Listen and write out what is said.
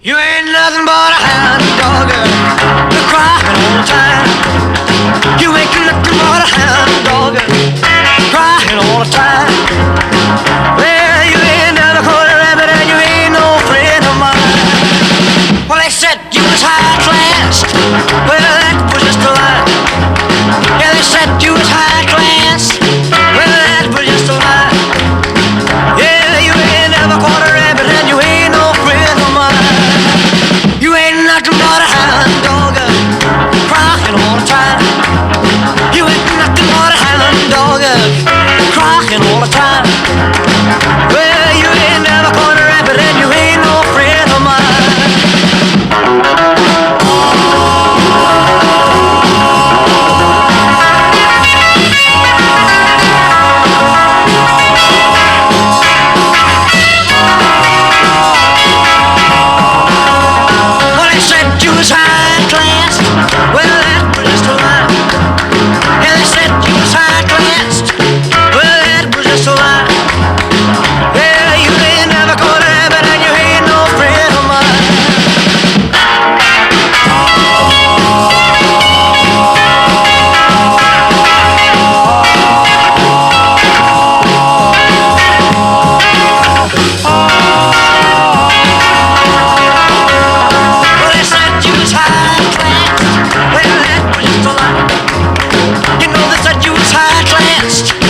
You ain't nothing but a hound dog, you're crying all the time. You ain't nothing but a hound dog, crying all the time. Well, you ain't never caught a rabbit and you ain't no friend of mine. Well, they said you was high class, well, that was just a lie. Yeah, they said you was high class, well, that was just a lie. Yeah, you ain't never caught a rabbit and you ain't no friend of mine. You ain't nothing but a hound dog, crying all the time. You ain't nothing but a hound dog, crying all the time. Well, you ain't never caught a rabbit and you ain't no friend of mine. Well, they said you was high class, well, that was just a lie. Yeah, they said you was high class, well, that was just a lie. Yeah, you ain't never caught a rabbit and you ain't no friend of mine. Well, they said you was high class, well, that was just a lie. You know they said you was high class.